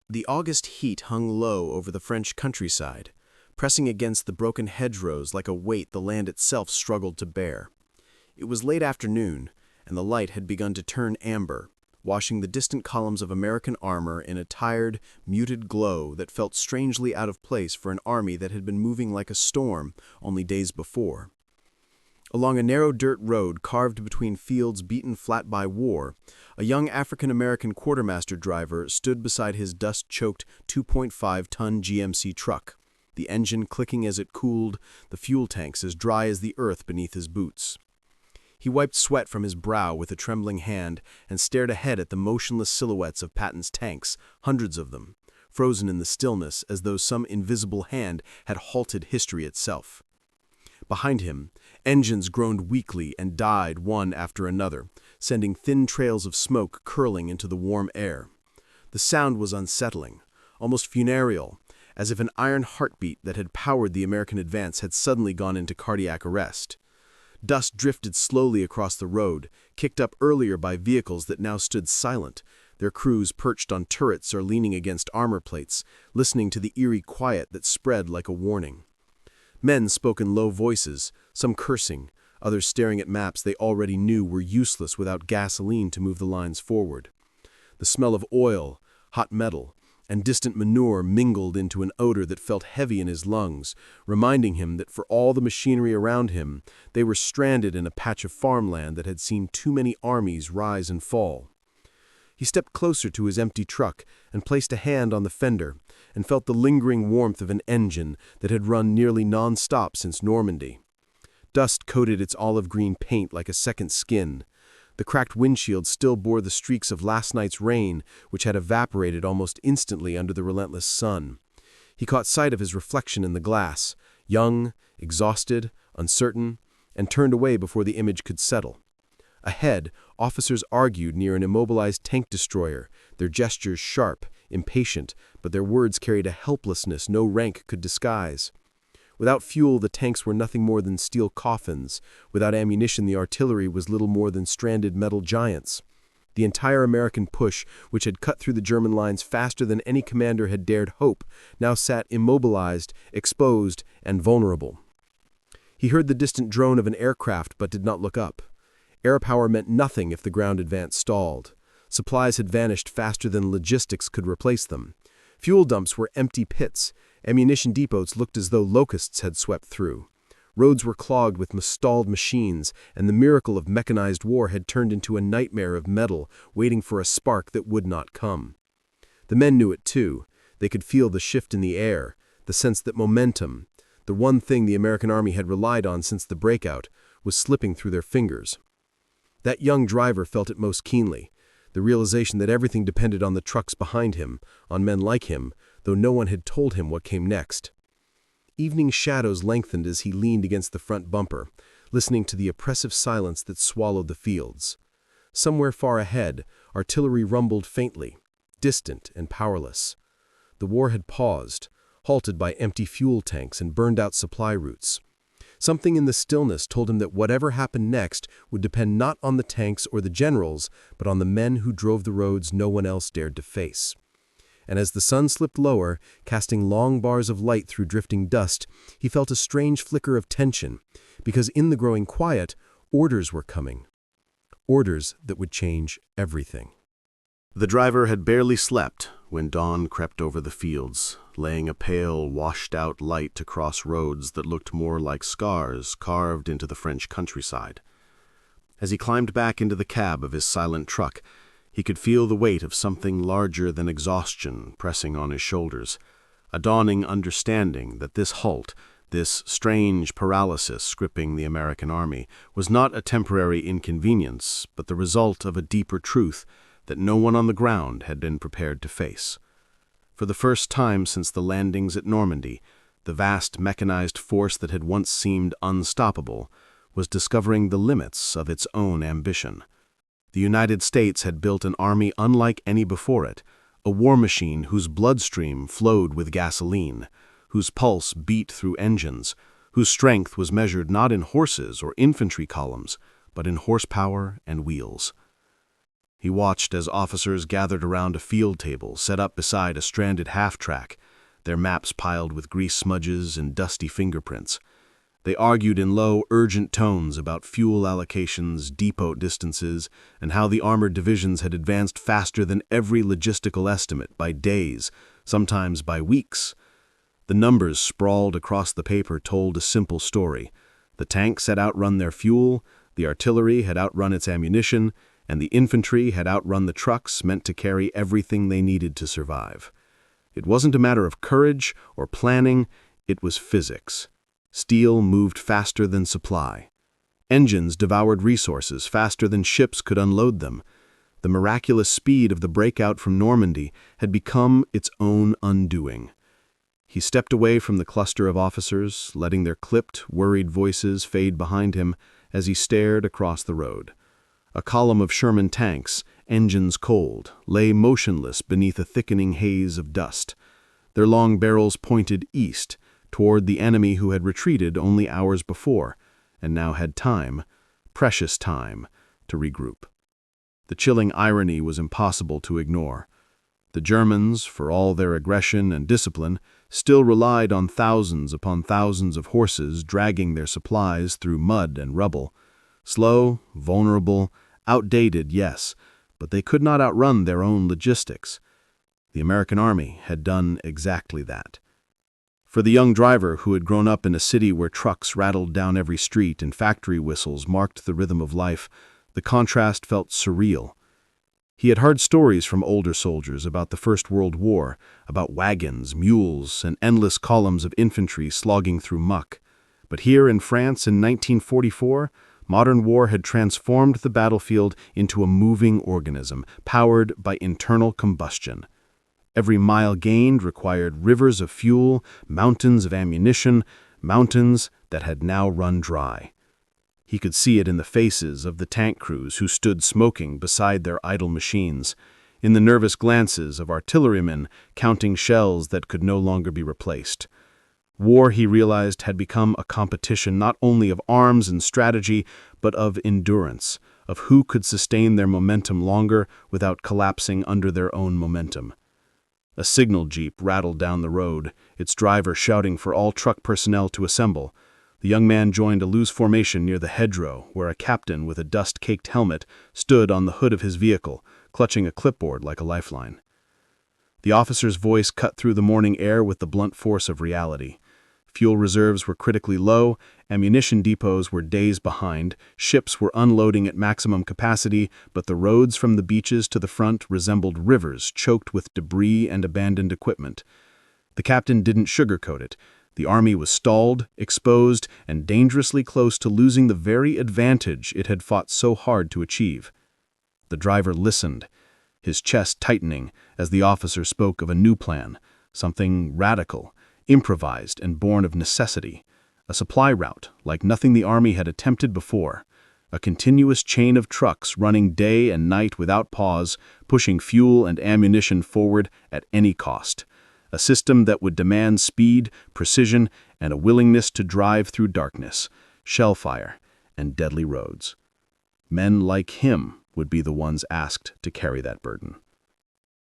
The August heat hung low over the French countryside, pressing against the broken hedgerows like a weight the land itself struggled to bear. It was late afternoon, and the light had begun to turn amber, washing the distant columns of American armor in a tired, muted glow that felt strangely out of place for an army that had been moving like a storm only days before. Along a narrow dirt road carved between fields beaten flat by war, a young African-American quartermaster driver stood beside his dust-choked 2.5-ton GMC truck, the engine clicking as it cooled, the fuel tanks as dry as the earth beneath his boots. He wiped sweat from his brow with a trembling hand and stared ahead at the motionless silhouettes of Patton's tanks, hundreds of them, frozen in the stillness as though some invisible hand had halted history itself. Behind him, engines groaned weakly and died one after another, sending thin trails of smoke curling into the warm air. The sound was unsettling, almost funereal, as if an iron heartbeat that had powered the American advance had suddenly gone into cardiac arrest. Dust drifted slowly across the road, kicked up earlier by vehicles that now stood silent, their crews perched on turrets or leaning against armor plates, listening to the eerie quiet that spread like a warning. Men spoke in low voices, some cursing, others staring at maps they already knew were useless without gasoline to move the lines forward. The smell of oil, hot metal, and distant manure mingled into an odor that felt heavy in his lungs, reminding him that for all the machinery around him, they were stranded in a patch of farmland that had seen too many armies rise and fall. He stepped closer to his empty truck and placed a hand on the fender, and felt the lingering warmth of an engine that had run nearly non-stop since Normandy. Dust coated its olive-green paint like a second skin. The cracked windshield still bore the streaks of last night's rain, which had evaporated almost instantly under the relentless sun. He caught sight of his reflection in the glass, young, exhausted, uncertain, and turned away before the image could settle. Ahead, officers argued near an immobilized tank destroyer, their gestures sharp, impatient, but their words carried a helplessness no rank could disguise. Without fuel, the tanks were nothing more than steel coffins. Without ammunition, the artillery was little more than stranded metal giants. The entire American push, which had cut through the German lines faster than any commander had dared hope, now sat immobilized, exposed, and vulnerable. He heard the distant drone of an aircraft but did not look up. Air power meant nothing if the ground advance stalled. Supplies had vanished faster than logistics could replace them. Fuel dumps were empty pits. Ammunition depots looked as though locusts had swept through. Roads were clogged with stalled machines, and the miracle of mechanized war had turned into a nightmare of metal, waiting for a spark that would not come. The men knew it too. They could feel the shift in the air, the sense that momentum, the one thing the American army had relied on since the breakout, was slipping through their fingers. That young driver felt it most keenly, the realization that everything depended on the trucks behind him, on men like him, though no one had told him what came next. Evening shadows lengthened as he leaned against the front bumper, listening to the oppressive silence that swallowed the fields. Somewhere far ahead, artillery rumbled faintly, distant and powerless. The war had paused, halted by empty fuel tanks and burned-out supply routes. Something in the stillness told him that whatever happened next would depend not on the tanks or the generals, but on the men who drove the roads no one else dared to face. And as the sun slipped lower, casting long bars of light through drifting dust, he felt a strange flicker of tension, because in the growing quiet, orders were coming. Orders that would change everything. The driver had barely slept when dawn crept over the fields, laying a pale, washed-out light across roads that looked more like scars carved into the French countryside. As he climbed back into the cab of his silent truck, he could feel the weight of something larger than exhaustion pressing on his shoulders, a dawning understanding that this halt, this strange paralysis gripping the American army, was not a temporary inconvenience, but the result of a deeper truth that no one on the ground had been prepared to face. For the first time since the landings at Normandy, the vast mechanized force that had once seemed unstoppable was discovering the limits of its own ambition. The United States had built an army unlike any before it, a war machine whose bloodstream flowed with gasoline, whose pulse beat through engines, whose strength was measured not in horses or infantry columns, but in horsepower and wheels. He watched as officers gathered around a field table set up beside a stranded half-track, their maps piled with grease smudges and dusty fingerprints. They argued in low, urgent tones about fuel allocations, depot distances, and how the armored divisions had advanced faster than every logistical estimate by days, sometimes by weeks. The numbers sprawled across the paper told a simple story. The tanks had outrun their fuel, the artillery had outrun its ammunition, and the infantry had outrun the trucks meant to carry everything they needed to survive. It wasn't a matter of courage or planning, it was physics. Steel moved faster than supply. Engines devoured resources faster than ships could unload them. The miraculous speed of the breakout from Normandy had become its own undoing. He stepped away from the cluster of officers, letting their clipped, worried voices fade behind him as he stared across the road. A column of Sherman tanks, engines cold, lay motionless beneath a thickening haze of dust. Their long barrels pointed east, toward the enemy who had retreated only hours before, and now had time, precious time, to regroup. The chilling irony was impossible to ignore. The Germans, for all their aggression and discipline, still relied on thousands upon thousands of horses dragging their supplies through mud and rubble. Slow, vulnerable, outdated, yes, but they could not outrun their own logistics. The American Army had done exactly that. For the young driver who had grown up in a city where trucks rattled down every street and factory whistles marked the rhythm of life, the contrast felt surreal. He had heard stories from older soldiers about the First World War, about wagons, mules, and endless columns of infantry slogging through muck. But here in France in 1944, modern war had transformed the battlefield into a moving organism, powered by internal combustion. Every mile gained required rivers of fuel, mountains of ammunition, mountains that had now run dry. He could see it in the faces of the tank crews who stood smoking beside their idle machines, in the nervous glances of artillerymen counting shells that could no longer be replaced. War, he realized, had become a competition not only of arms and strategy, but of endurance, of who could sustain their momentum longer without collapsing under their own momentum. A signal jeep rattled down the road, its driver shouting for all truck personnel to assemble. The young man joined a loose formation near the hedgerow, where a captain with a dust-caked helmet stood on the hood of his vehicle, clutching a clipboard like a lifeline. The officer's voice cut through the morning air with the blunt force of reality. Fuel reserves were critically low, ammunition depots were days behind, ships were unloading at maximum capacity, but the roads from the beaches to the front resembled rivers choked with debris and abandoned equipment. The captain didn't sugarcoat it. The army was stalled, exposed, and dangerously close to losing the very advantage it had fought so hard to achieve. The driver listened, his chest tightening as the officer spoke of a new plan, something radical, improvised and born of necessity, a supply route like nothing the army had attempted before, a continuous chain of trucks running day and night without pause, pushing fuel and ammunition forward at any cost, a system that would demand speed, precision, and a willingness to drive through darkness, shellfire, and deadly roads. Men like him would be the ones asked to carry that burden.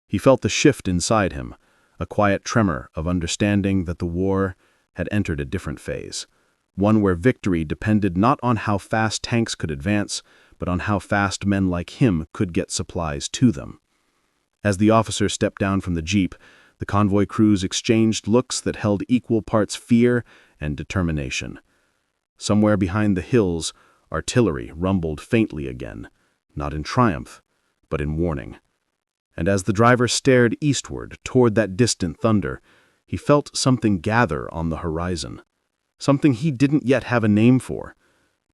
He felt the shift inside him, a quiet tremor of understanding that the war had entered a different phase, one where victory depended not on how fast tanks could advance, but on how fast men like him could get supplies to them. As the officer stepped down from the jeep, the convoy crews exchanged looks that held equal parts fear and determination. Somewhere behind the hills, artillery rumbled faintly again, not in triumph, but in warning. And as the driver stared eastward toward that distant thunder, he felt something gather on the horizon, something he didn't yet have a name for,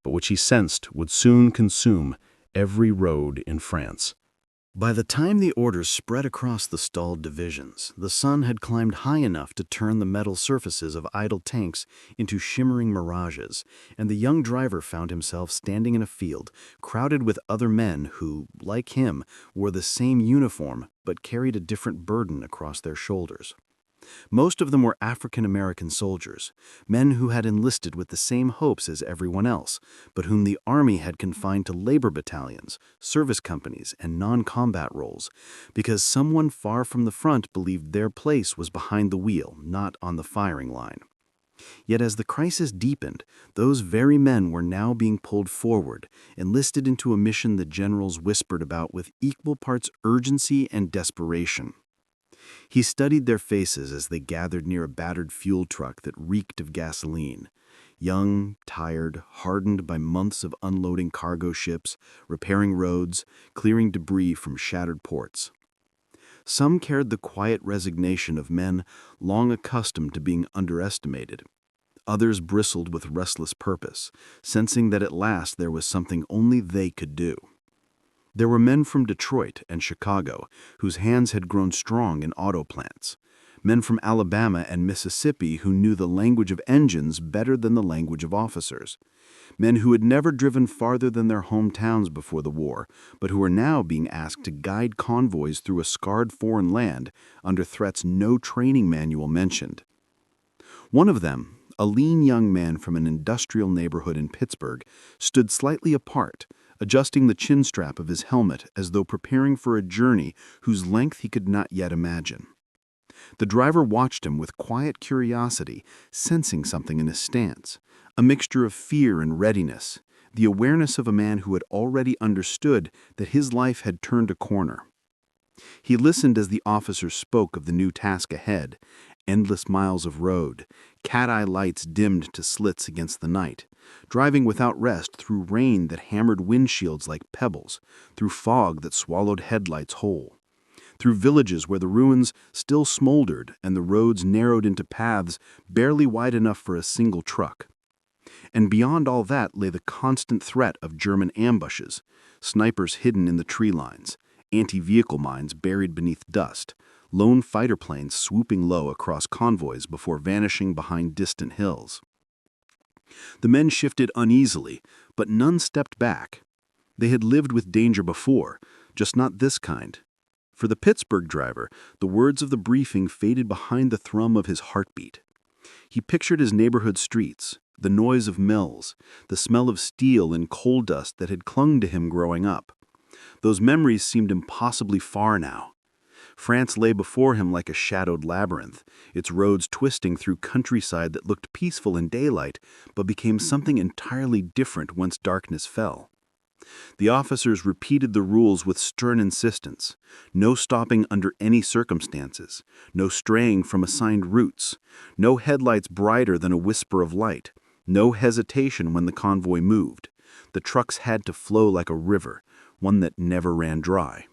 but which he sensed would soon consume every road in France. By the time the orders spread across the stalled divisions, the sun had climbed high enough to turn the metal surfaces of idle tanks into shimmering mirages, and the young driver found himself standing in a field crowded with other men who, like him, wore the same uniform but carried a different burden across their shoulders. Most of them were African-American soldiers, men who had enlisted with the same hopes as everyone else, but whom the army had confined to labor battalions, service companies, and non-combat roles, because someone far from the front believed their place was behind the wheel, not on the firing line. Yet as the crisis deepened, those very men were now being pulled forward, enlisted into a mission the generals whispered about with equal parts urgency and desperation. He studied their faces as they gathered near a battered fuel truck that reeked of gasoline. Young, tired, hardened by months of unloading cargo ships, repairing roads, clearing debris from shattered ports. Some carried the quiet resignation of men long accustomed to being underestimated. Others bristled with restless purpose, sensing that at last there was something only they could do. There were men from Detroit and Chicago whose hands had grown strong in auto plants, men from Alabama and Mississippi who knew the language of engines better than the language of officers, men who had never driven farther than their hometowns before the war, but who were now being asked to guide convoys through a scarred foreign land under threats no training manual mentioned. One of them, a lean young man from an industrial neighborhood in Pittsburgh, stood slightly apart, adjusting the chin strap of his helmet as though preparing for a journey whose length he could not yet imagine. The driver watched him with quiet curiosity, sensing something in his stance, a mixture of fear and readiness, the awareness of a man who had already understood that his life had turned a corner. He listened as the officer spoke of the new task ahead, endless miles of road, cat-eye lights dimmed to slits against the night, driving without rest through rain that hammered windshields like pebbles, through fog that swallowed headlights whole, through villages where the ruins still smoldered and the roads narrowed into paths barely wide enough for a single truck. And beyond all that lay the constant threat of German ambushes, snipers hidden in the tree lines, anti-vehicle mines buried beneath dust, lone fighter planes swooping low across convoys before vanishing behind distant hills. The men shifted uneasily, but none stepped back. They had lived with danger before, just not this kind. For the Pittsburgh driver, the words of the briefing faded behind the thrum of his heartbeat. He pictured his neighborhood streets, the noise of mills, the smell of steel and coal dust that had clung to him growing up. Those memories seemed impossibly far now. France lay before him like a shadowed labyrinth, its roads twisting through countryside that looked peaceful in daylight, but became something entirely different once darkness fell. The officers repeated the rules with stern insistence: no stopping under any circumstances, no straying from assigned routes, no headlights brighter than a whisper of light, no hesitation when the convoy moved. The trucks had to flow like a river, one that never ran dry.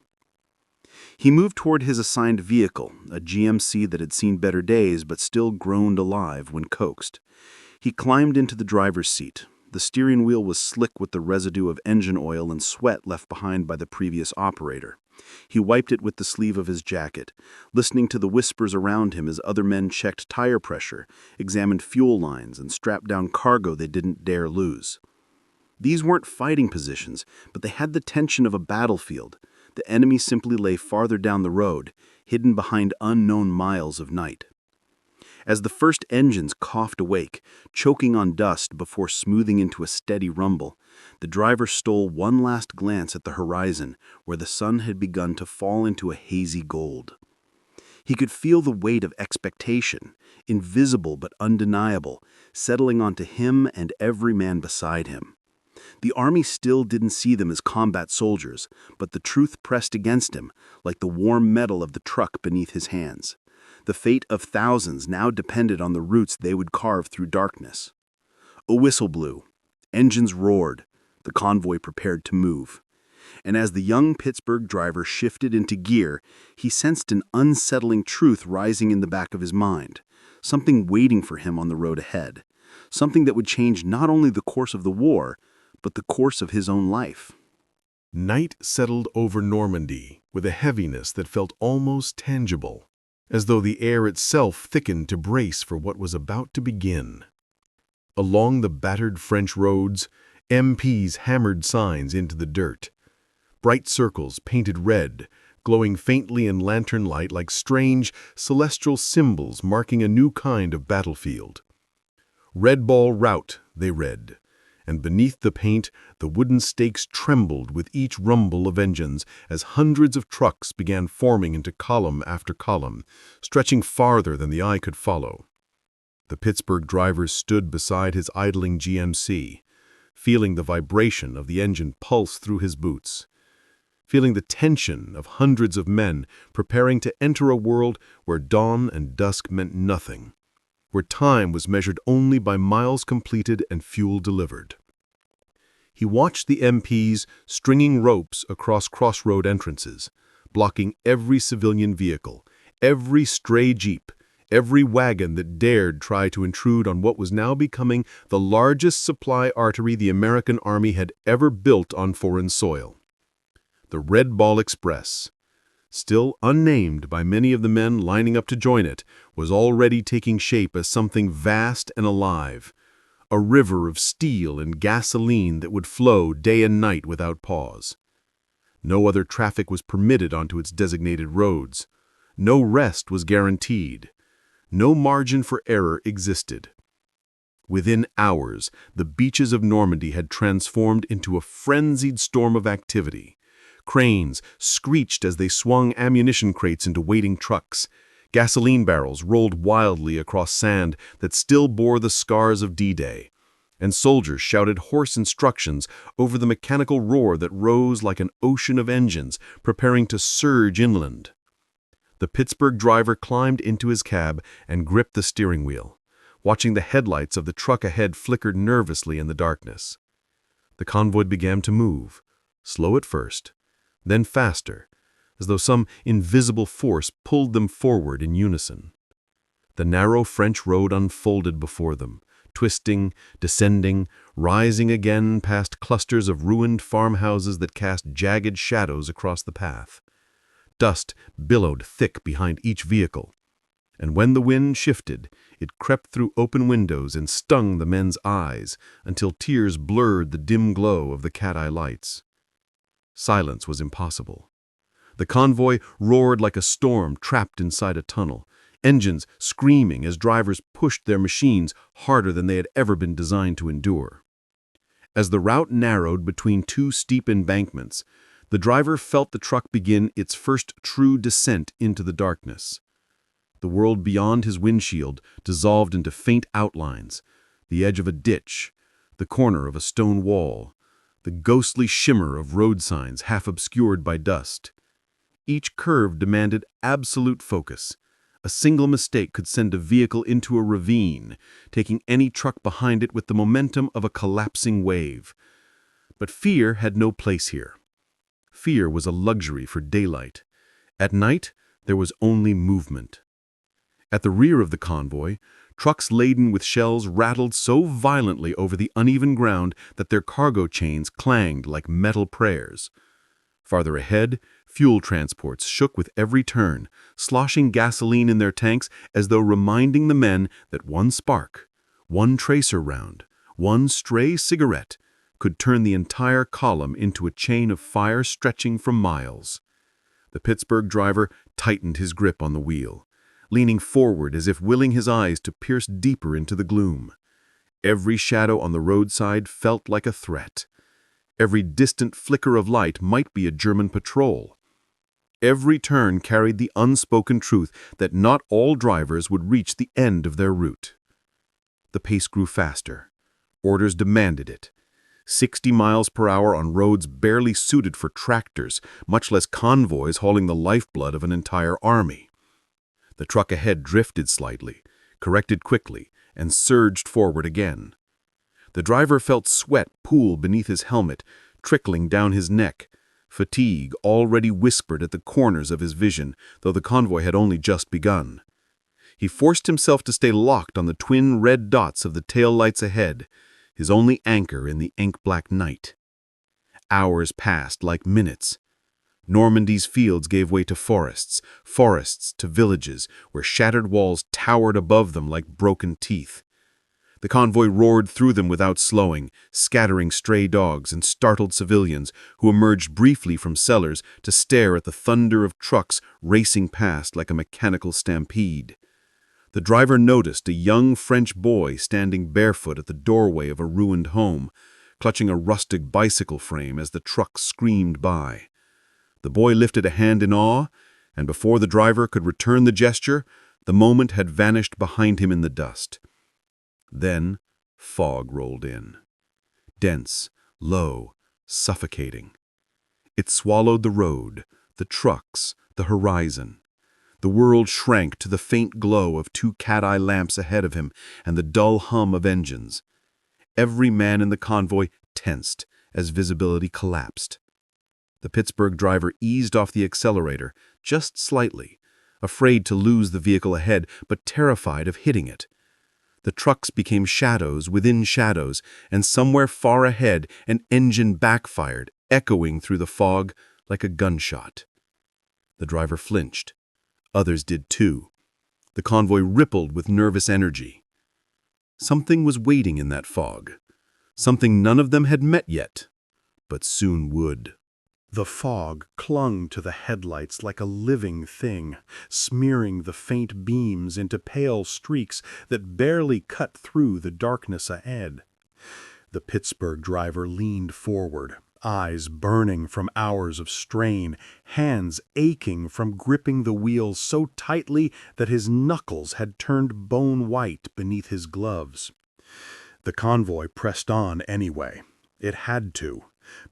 He moved toward his assigned vehicle, a GMC that had seen better days but still groaned alive when coaxed. He climbed into the driver's seat. The steering wheel was slick with the residue of engine oil and sweat left behind by the previous operator. He wiped it with the sleeve of his jacket, listening to the whispers around him as other men checked tire pressure, examined fuel lines, and strapped down cargo they didn't dare lose. These weren't fighting positions, but they had the tension of a battlefield. The enemy simply lay farther down the road, hidden behind unknown miles of night. As the first engines coughed awake, choking on dust before smoothing into a steady rumble, the driver stole one last glance at the horizon where the sun had begun to fall into a hazy gold. He could feel the weight of expectation, invisible but undeniable, settling onto him and every man beside him. The army still didn't see them as combat soldiers, but the truth pressed against him, like the warm metal of the truck beneath his hands. The fate of thousands now depended on the routes they would carve through darkness. A whistle blew. Engines roared. The convoy prepared to move. And as the young Pittsburgh driver shifted into gear, he sensed an unsettling truth rising in the back of his mind, something waiting for him on the road ahead, something that would change not only the course of the war, but the course of his own life. Night settled over Normandy with a heaviness that felt almost tangible, as though the air itself thickened to brace for what was about to begin. Along the battered French roads, MPs hammered signs into the dirt. Bright circles painted red glowing faintly in lantern light like strange, celestial symbols marking a new kind of battlefield. "Red Ball Rout," they read, and beneath the paint, the wooden stakes trembled with each rumble of engines as hundreds of trucks began forming into column after column, stretching farther than the eye could follow. The Pittsburgh driver stood beside his idling GMC, feeling the vibration of the engine pulse through his boots, feeling the tension of hundreds of men preparing to enter a world where dawn and dusk meant nothing, where time was measured only by miles completed and fuel delivered. He watched the MPs stringing ropes across crossroad entrances, blocking every civilian vehicle, every stray jeep, every wagon that dared try to intrude on what was now becoming the largest supply artery the American Army had ever built on foreign soil. The Red Ball Express, still unnamed by many of the men lining up to join it, was already taking shape as something vast and alive, a river of steel and gasoline that would flow day and night without pause. No other traffic was permitted onto its designated roads. No rest was guaranteed. No margin for error existed. Within hours, the beaches of Normandy had transformed into a frenzied storm of activity. Cranes screeched as they swung ammunition crates into waiting trucks. Gasoline barrels rolled wildly across sand that still bore the scars of D-Day, and soldiers shouted hoarse instructions over the mechanical roar that rose like an ocean of engines preparing to surge inland. The Pittsburgh driver climbed into his cab and gripped the steering wheel, watching the headlights of the truck ahead flicker nervously in the darkness. The convoy began to move, slow at first, then faster, as though some invisible force pulled them forward in unison. The narrow French road unfolded before them, twisting, descending, rising again past clusters of ruined farmhouses that cast jagged shadows across the path. Dust billowed thick behind each vehicle, and when the wind shifted, it crept through open windows and stung the men's eyes until tears blurred the dim glow of the cat-eye lights. Silence was impossible. The convoy roared like a storm trapped inside a tunnel, engines screaming as drivers pushed their machines harder than they had ever been designed to endure. As the route narrowed between two steep embankments, the driver felt the truck begin its first true descent into the darkness. The world beyond his windshield dissolved into faint outlines, the edge of a ditch, the corner of a stone wall, the ghostly shimmer of road signs half obscured by dust. Each curve demanded absolute focus. A single mistake could send a vehicle into a ravine, taking any truck behind it with the momentum of a collapsing wave. But fear had no place here. Fear was a luxury for daylight. At night, there was only movement. At the rear of the convoy, trucks laden with shells rattled so violently over the uneven ground that their cargo chains clanged like metal prayers. Farther ahead, fuel transports shook with every turn, sloshing gasoline in their tanks as though reminding the men that one spark, one tracer round, one stray cigarette could turn the entire column into a chain of fire stretching for miles. The Pittsburgh driver tightened his grip on the wheel, leaning forward as if willing his eyes to pierce deeper into the gloom. Every shadow on the roadside felt like a threat. Every distant flicker of light might be a German patrol. Every turn carried the unspoken truth that not all drivers would reach the end of their route. The pace grew faster. Orders demanded it. 60 miles per hour on roads barely suited for tractors, much less convoys hauling the lifeblood of an entire army. The truck ahead drifted slightly, corrected quickly, and surged forward again. The driver felt sweat pool beneath his helmet, trickling down his neck. Fatigue already whispered at the corners of his vision, though the convoy had only just begun. He forced himself to stay locked on the twin red dots of the tail lights ahead, his only anchor in the ink-black night. Hours passed like minutes. Normandy's fields gave way to forests, forests to villages, where shattered walls towered above them like broken teeth. The convoy roared through them without slowing, scattering stray dogs and startled civilians who emerged briefly from cellars to stare at the thunder of trucks racing past like a mechanical stampede. The driver noticed a young French boy standing barefoot at the doorway of a ruined home, clutching a rustic bicycle frame as the truck screamed by. The boy lifted a hand in awe, and before the driver could return the gesture, the moment had vanished behind him in the dust. Then, fog rolled in. Dense, low, suffocating. It swallowed the road, the trucks, the horizon. The world shrank to the faint glow of two cat-eye lamps ahead of him and the dull hum of engines. Every man in the convoy tensed as visibility collapsed. The Pittsburgh driver eased off the accelerator, just slightly, afraid to lose the vehicle ahead, but terrified of hitting it. The trucks became shadows within shadows, and somewhere far ahead an engine backfired, echoing through the fog like a gunshot. The driver flinched. Others did too. The convoy rippled with nervous energy. Something was waiting in that fog. Something none of them had met yet, but soon would. The fog clung to the headlights like a living thing, smearing the faint beams into pale streaks that barely cut through the darkness ahead. The Pittsburgh driver leaned forward, eyes burning from hours of strain, hands aching from gripping the wheels so tightly that his knuckles had turned bone white beneath his gloves. The convoy pressed on anyway. It had to.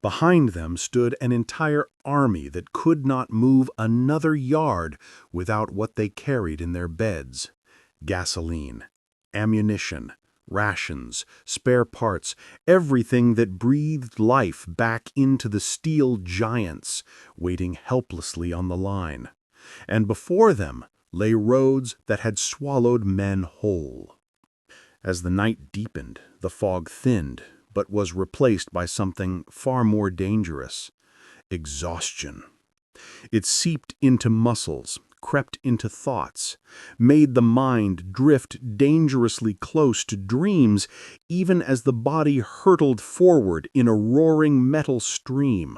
Behind them stood an entire army that could not move another yard without what they carried in their beds: gasoline, ammunition, rations, spare parts, everything that breathed life back into the steel giants waiting helplessly on the line. And before them lay roads that had swallowed men whole. As the night deepened, the fog thinned, but was replaced by something far more dangerous: exhaustion. It seeped into muscles, crept into thoughts, made the mind drift dangerously close to dreams, even as the body hurtled forward in a roaring metal stream.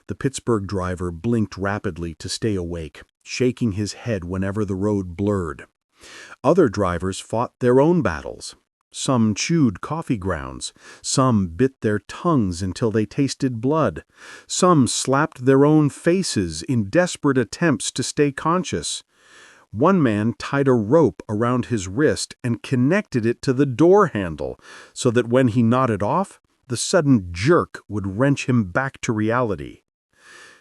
The Pittsburgh driver blinked rapidly to stay awake, shaking his head whenever the road blurred. Other drivers fought their own battles. Some chewed coffee grounds, some bit their tongues until they tasted blood, some slapped their own faces in desperate attempts to stay conscious. One man tied a rope around his wrist and connected it to the door handle so that when he nodded off, the sudden jerk would wrench him back to reality.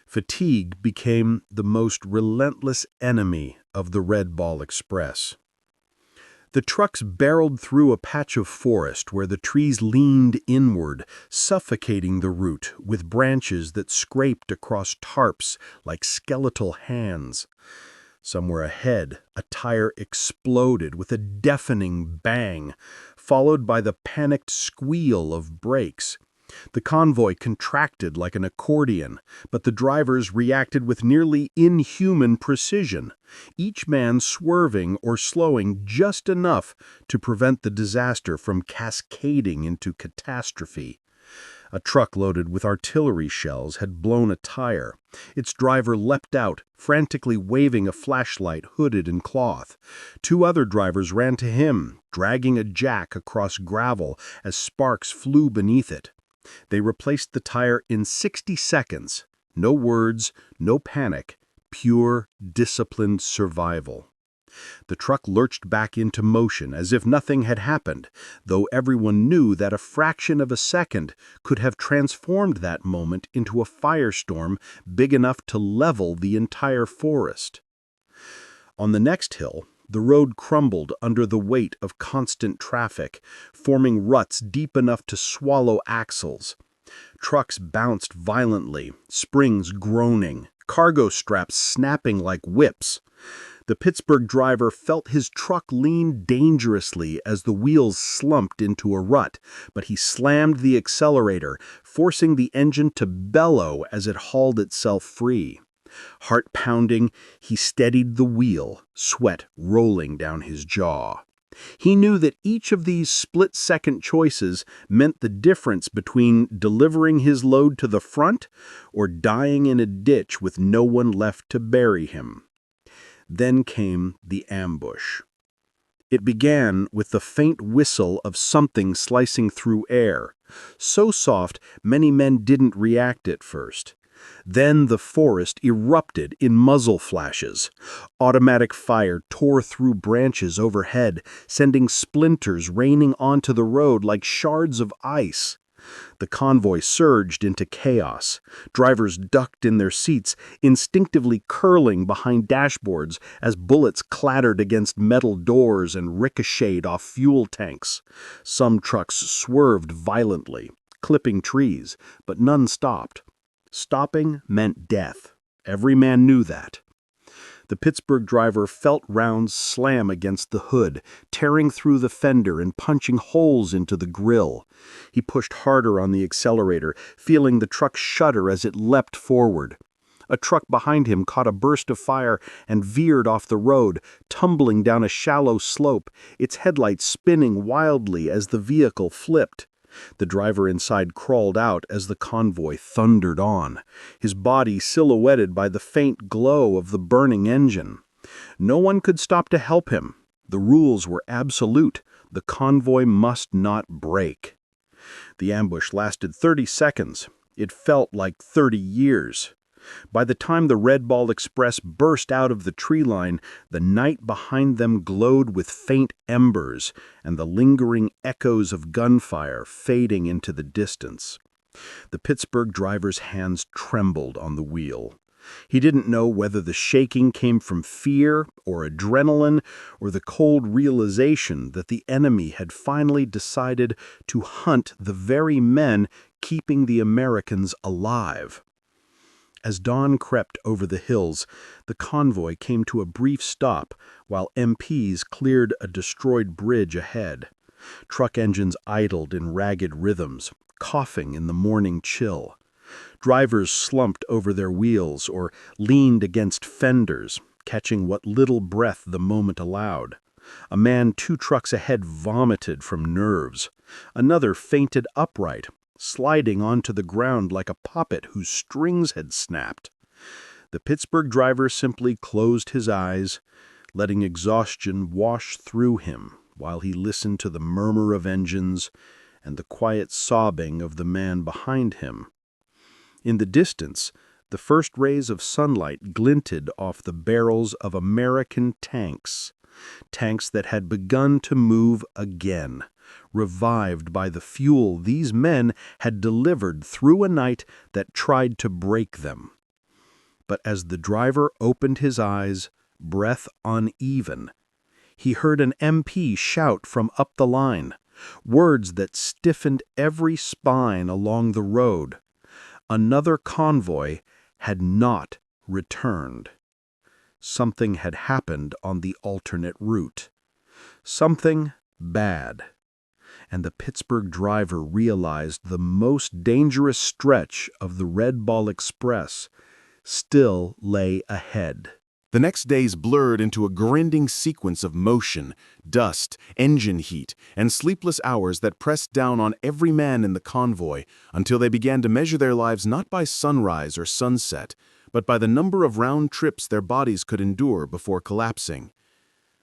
Fatigue became the most relentless enemy of the Red Ball Express. The trucks barreled through a patch of forest where the trees leaned inward, suffocating the route with branches that scraped across tarps like skeletal hands. Somewhere ahead, a tire exploded with a deafening bang, followed by the panicked squeal of brakes. The convoy contracted like an accordion, but the drivers reacted with nearly inhuman precision, each man swerving or slowing just enough to prevent the disaster from cascading into catastrophe. A truck loaded with artillery shells had blown a tire. Its driver leapt out, frantically waving a flashlight hooded in cloth. Two other drivers ran to him, dragging a jack across gravel as sparks flew beneath it. They replaced the tire in 60 seconds. No words, no panic, pure, disciplined survival. The truck lurched back into motion as if nothing had happened, though everyone knew that a fraction of a second could have transformed that moment into a firestorm big enough to level the entire forest. On the next hill, the road crumbled under the weight of constant traffic, forming ruts deep enough to swallow axles. Trucks bounced violently, springs groaning, cargo straps snapping like whips. The Pittsburgh driver felt his truck lean dangerously as the wheels slumped into a rut, but he slammed the accelerator, forcing the engine to bellow as it hauled itself free. Heart pounding, he steadied the wheel, sweat rolling down his jaw. He knew that each of these split-second choices meant the difference between delivering his load to the front or dying in a ditch with no one left to bury him. Then came the ambush. It began with the faint whistle of something slicing through air, so soft many men didn't react at first. Then the forest erupted in muzzle flashes. Automatic fire tore through branches overhead, sending splinters raining onto the road like shards of ice. The convoy surged into chaos. Drivers ducked in their seats, instinctively curling behind dashboards as bullets clattered against metal doors and ricocheted off fuel tanks. Some trucks swerved violently, clipping trees, but none stopped. Stopping meant death. Every man knew that. The Pittsburgh driver felt rounds slam against the hood, tearing through the fender and punching holes into the grill. He pushed harder on the accelerator, feeling the truck shudder as it leapt forward. A truck behind him caught a burst of fire and veered off the road, tumbling down a shallow slope, its headlights spinning wildly as the vehicle flipped. The driver inside crawled out as the convoy thundered on, his body silhouetted by the faint glow of the burning engine. No one could stop to help him. The rules were absolute. The convoy must not break. The ambush lasted 30 seconds. It felt like 30 years. By the time the Red Ball Express burst out of the tree line, the night behind them glowed with faint embers and the lingering echoes of gunfire fading into the distance. The Pittsburgh driver's hands trembled on the wheel. He didn't know whether the shaking came from fear or adrenaline or the cold realization that the enemy had finally decided to hunt the very men keeping the Americans alive. As dawn crept over the hills, the convoy came to a brief stop while MPs cleared a destroyed bridge ahead. Truck engines idled in ragged rhythms, coughing in the morning chill. Drivers slumped over their wheels or leaned against fenders, catching what little breath the moment allowed. A man 2 trucks ahead vomited from nerves. Another fainted upright, sliding onto the ground like a puppet whose strings had snapped. The Pittsburgh driver simply closed his eyes, letting exhaustion wash through him while he listened to the murmur of engines and the quiet sobbing of the man behind him. In the distance, the first rays of sunlight glinted off the barrels of American tanks that had begun to move again, revived by the fuel these men had delivered through a night that tried to break them. But as the driver opened his eyes, breath uneven, he heard an MP shout from up the line, words that stiffened every spine along the road. Another convoy had not returned. Something had happened on the alternate route. Something bad. And the Pittsburgh driver realized the most dangerous stretch of the Red Ball Express still lay ahead. The next days blurred into a grinding sequence of motion, dust, engine heat, and sleepless hours that pressed down on every man in the convoy until they began to measure their lives not by sunrise or sunset, but by the number of round trips their bodies could endure before collapsing.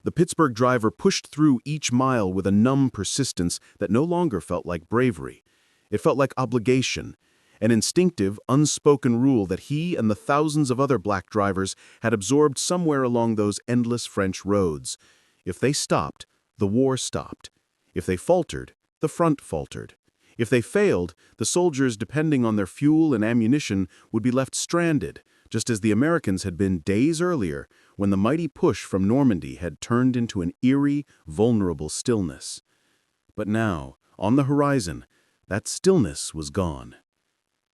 The Pittsburgh driver pushed through each mile with a numb persistence that no longer felt like bravery. It felt like obligation, an instinctive, unspoken rule that he and the thousands of other black drivers had absorbed somewhere along those endless French roads. If they stopped, the war stopped. If they faltered, the front faltered. If they failed, the soldiers depending on their fuel and ammunition would be left stranded, just as the Americans had been days earlier when the mighty push from Normandy had turned into an eerie, vulnerable stillness. But now, on the horizon, that stillness was gone.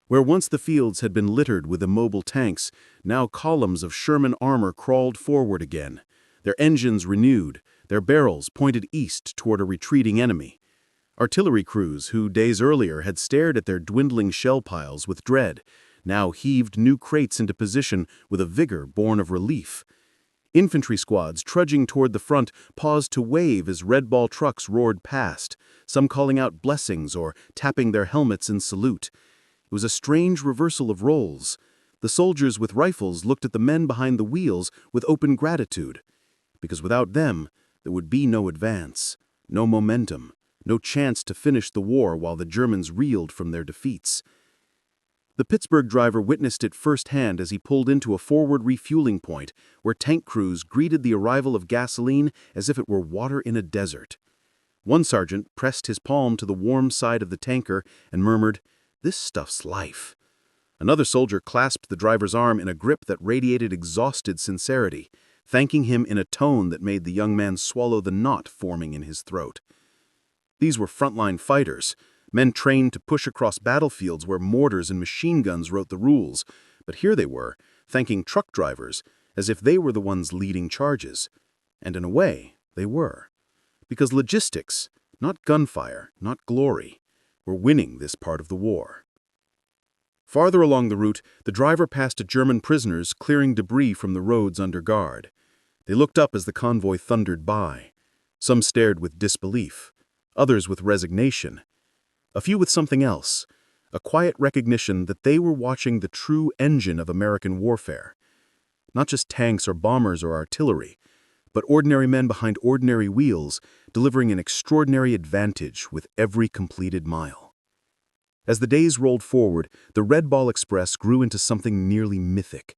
Where once the fields had been littered with immobile tanks, now columns of Sherman armor crawled forward again, their engines renewed, their barrels pointed east toward a retreating enemy. Artillery crews who days earlier had stared at their dwindling shell piles with dread, now heaved new crates into position with a vigor born of relief. Infantry squads trudging toward the front paused to wave as Red Ball trucks roared past, some calling out blessings or tapping their helmets in salute. It was a strange reversal of roles. The soldiers with rifles looked at the men behind the wheels with open gratitude, because without them, there would be no advance, no momentum, no chance to finish the war while the Germans reeled from their defeats. The Pittsburgh driver witnessed it firsthand as he pulled into a forward refueling point where tank crews greeted the arrival of gasoline as if it were water in a desert. One sergeant pressed his palm to the warm side of the tanker and murmured, "This stuff's life." Another soldier clasped the driver's arm in a grip that radiated exhausted sincerity, thanking him in a tone that made the young man swallow the knot forming in his throat. These were frontline fighters, men trained to push across battlefields where mortars and machine guns wrote the rules, but here they were, thanking truck drivers as if they were the ones leading charges. And in a way, they were. Because logistics, not gunfire, not glory, were winning this part of the war. Farther along the route, the driver passed German prisoners clearing debris from the roads under guard. They looked up as the convoy thundered by. Some stared with disbelief, others with resignation, a few with something else, a quiet recognition that they were watching the true engine of American warfare. Not just tanks or bombers or artillery, but ordinary men behind ordinary wheels, delivering an extraordinary advantage with every completed mile. As the days rolled forward, the Red Ball Express grew into something nearly mythic.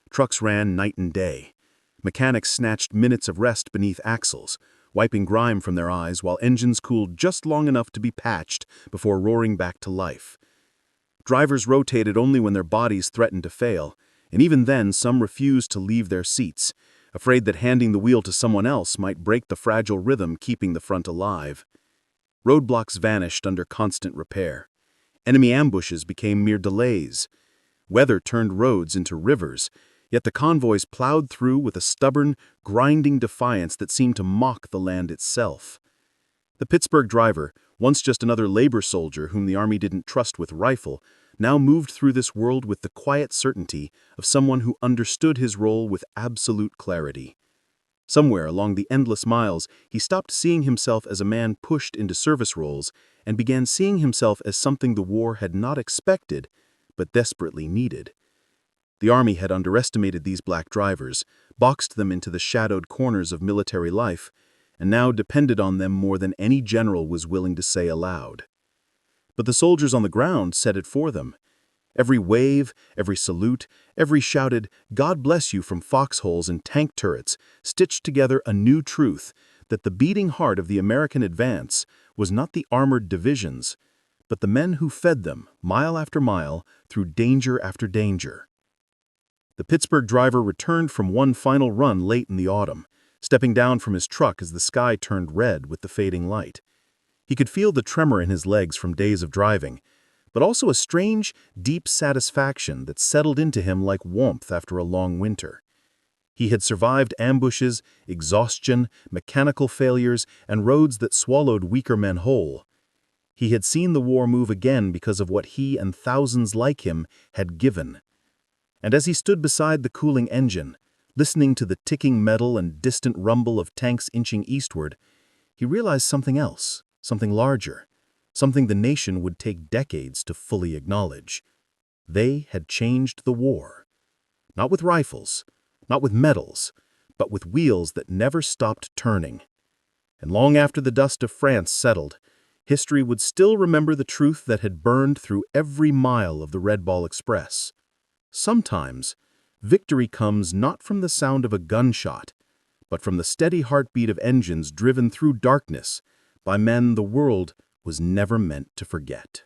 Trucks ran night and day. Mechanics snatched minutes of rest beneath axles, wiping grime from their eyes while engines cooled just long enough to be patched before roaring back to life. Drivers rotated only when their bodies threatened to fail, and even then some refused to leave their seats, afraid that handing the wheel to someone else might break the fragile rhythm keeping the front alive. Roadblocks vanished under constant repair. Enemy ambushes became mere delays. Weather turned roads into rivers, yet the convoys plowed through with a stubborn, grinding defiance that seemed to mock the land itself. The Pittsburgh driver, once just another labor soldier whom the army didn't trust with rifle, now moved through this world with the quiet certainty of someone who understood his role with absolute clarity. Somewhere along the endless miles, he stopped seeing himself as a man pushed into service roles and began seeing himself as something the war had not expected, but desperately needed. The army had underestimated these black drivers, boxed them into the shadowed corners of military life, and now depended on them more than any general was willing to say aloud. But the soldiers on the ground said it for them. Every wave, every salute, every shouted, "God bless you" from foxholes and tank turrets stitched together a new truth that the beating heart of the American advance was not the armored divisions, but the men who fed them, mile after mile, through danger after danger. The Pittsburgh driver returned from one final run late in the autumn, stepping down from his truck as the sky turned red with the fading light. He could feel the tremor in his legs from days of driving, but also a strange, deep satisfaction that settled into him like warmth after a long winter. He had survived ambushes, exhaustion, mechanical failures, and roads that swallowed weaker men whole. He had seen the war move again because of what he and thousands like him had given. And as he stood beside the cooling engine, listening to the ticking metal and distant rumble of tanks inching eastward, he realized something else, something larger, something the nation would take decades to fully acknowledge. They had changed the war. Not with rifles, not with medals, but with wheels that never stopped turning. And long after the dust of France settled, history would still remember the truth that had burned through every mile of the Red Ball Express. Sometimes, victory comes not from the sound of a gunshot, but from the steady heartbeat of engines driven through darkness by men the world was never meant to forget.